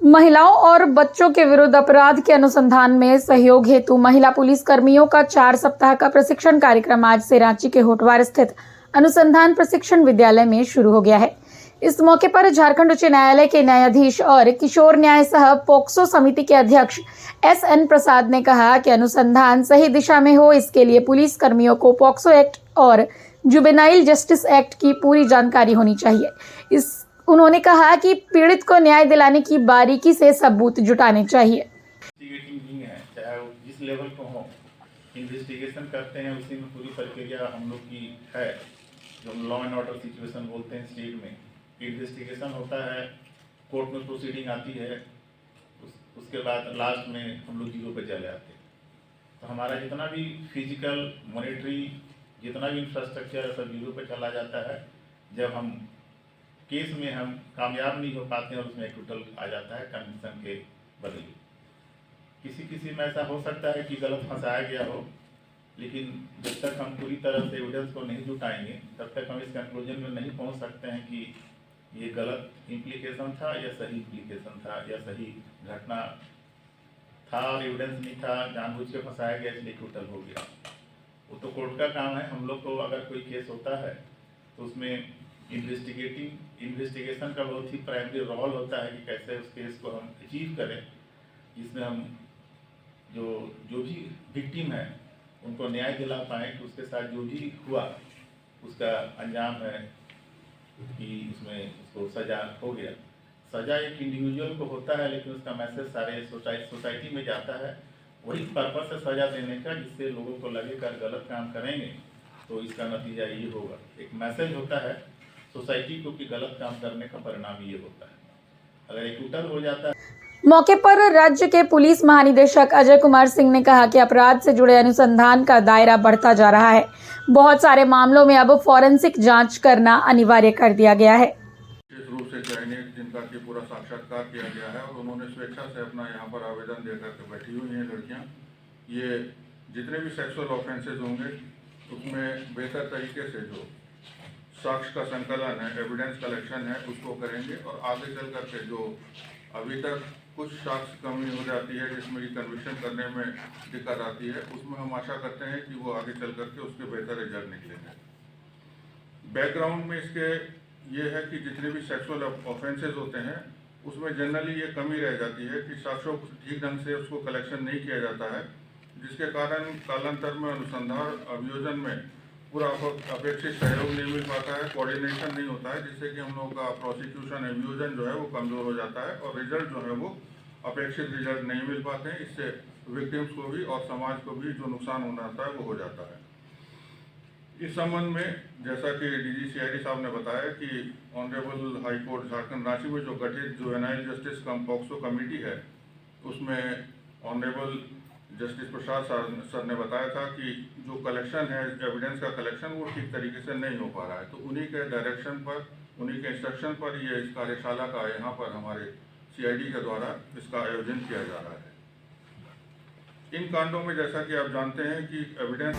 महिलाओं और बच्चों के विरुद्ध अपराध के अनुसंधान में सहयोग हेतु महिला पुलिस कर्मियों का 4 सप्ताह का प्रशिक्षण कार्यक्रम आज से रांची के होटवार स्थित अनुसंधान प्रशिक्षण विद्यालय में शुरू हो गया है। इस मौके पर झारखंड उच्च न्यायालय के न्यायाधीश और किशोर न्याय सह पोक्सो समिति के अध्यक्ष SN प्रसाद ने कहा कि अनुसंधान सही दिशा में हो, इसके लिए पुलिस कर्मियों को पोक्सो एक्ट और जुवेनाइल जस्टिस एक्ट की पूरी जानकारी होनी चाहिए। उन्होंने कहा कि पीड़ित को न्याय दिलाने की बारीकी से सबूत जुटाने चाहिए। नहीं है, चाहे वो जिस लेवल पर हो, इन्वेस्टिगेशन करते हैं, उसी में पूरी प्रक्रिया हम लोग की है। जो लॉ एंड ऑर्डर सिचुएशन बोलते हैं स्टेट में, इन्वेस्टिगेशन होता है, कोर्ट में प्रोसीडिंग आती है, उसके बाद लास्ट में हम लोग जीरो पे चले आते हैं। तो हमारा जितना भी फिजिकल मॉनिटरी, जितना भी इंफ्रास्ट्रक्चर है, सब जीरो पे चला जाता है। जब हम केस में हम कामयाब नहीं हो पाते हैं और उसमें टोटल आ जाता है कन्विक्शन के बदले। किसी में ऐसा हो सकता है कि गलत फंसाया गया हो, लेकिन जब तक हम पूरी तरह से एविडेंस को नहीं जुटाएंगे तब तक हम इस कंक्लूजन में नहीं पहुंच सकते हैं कि ये गलत इम्प्लीकेशन था या सही इम्प्लीकेशन था या सही घटना था और एविडेंस नहीं था, जानबूझ के फंसाया गया इसलिए टोटल हो गया। वो तो कोर्ट का काम है। हम लोग को अगर कोई केस होता है तो उसमें इन्वेस्टिगेशन का बहुत ही प्राइमरी रोल होता है कि कैसे उस केस को हम अचीव करें, जिसमें हम जो भी विक्टिम है उनको न्याय दिला पाएँ कि उसके साथ जो भी हुआ उसका अंजाम है कि उसमें उसको सज़ा हो गया। सज़ा एक इंडिविजुअल को होता है, लेकिन उसका मैसेज सारे सोसाइटी में जाता है। वही पर्पस है सज़ा देने का, जिससे लोगों को लगे कि गलत काम करेंगे तो इसका नतीजा ये होगा। एक मैसेज होता है सोसाइटी को कि गलत काम करने का परिणाम ये होता है। अगर एक टोटल हो जाता है। मौके पर राज्य के पुलिस महानिदेशक अजय कुमार सिंह ने कहा कि अपराध से जुड़े अनुसंधान का दायरा बढ़ता जा रहा है। बहुत सारे मामलों में अब फॉरेंसिक जांच करना अनिवार्य कर दिया गया है। विशेष रूप से चयनित जिनका कि पूरा साक्षात्कार किया गया है और उन्होंने स्वेच्छा से अपना यहाँ पर आवेदन देकर के बैठी हुई हैं लड़कियाँ। ये जितने भी सेक्सुअल ऑफेंसेज होंगे उसमें बेहतर तरीके से जो साक्ष्य का संकलन है, एविडेंस कलेक्शन है, उसको करेंगे और आगे चल करके जो अभी तक कुछ साक्ष्य कमी हो जाती है जिसमें कि कन्विक्शन करने में दिक्कत आती है, उसमें हम आशा करते हैं कि वो आगे चल करके उसके बेहतर रिजल्ट निकलेंगे। बैकग्राउंड में इसके ये है कि जितने भी सेक्सुअल ऑफेंसेज होते हैं उसमें जनरली ये कमी रह जाती है कि साक्ष्यों को ठीक ढंग से उसको कलेक्शन नहीं किया जाता है, जिसके कारण कालांतर में अनुसंधान अभियोजन में पूरा अपेक्षित सहयोग नहीं मिल पाता है, कोऑर्डिनेशन नहीं होता है, जिससे कि हम लोगों का प्रोसिक्यूशन अभियोजन जो है वो कमज़ोर हो जाता है और रिजल्ट जो है वो अपेक्षित रिजल्ट नहीं मिल पाते हैं। इससे विक्टिम्स को भी और समाज को भी जो नुकसान होना होता है वो हो जाता है। इस संबंध में जैसा कि DG CID साहब ने बताया कि honourable high court Jharkhand Ranchi में जो गठित जुवेनाइल जस्टिस पोक्सो कमेटी है, उसमें ऑनरेबल जस्टिस प्रसाद सर ने बताया था कि जो कलेक्शन है, एविडेंस का कलेक्शन, वो ठीक तरीके से नहीं हो पा रहा है। तो उन्हीं के डायरेक्शन पर, उन्हीं के इंस्ट्रक्शन पर ये इस कार्यशाला का यहाँ पर हमारे CID के द्वारा इसका आयोजन किया जा रहा है। इन कांडों में जैसा कि आप जानते हैं कि एविडेंस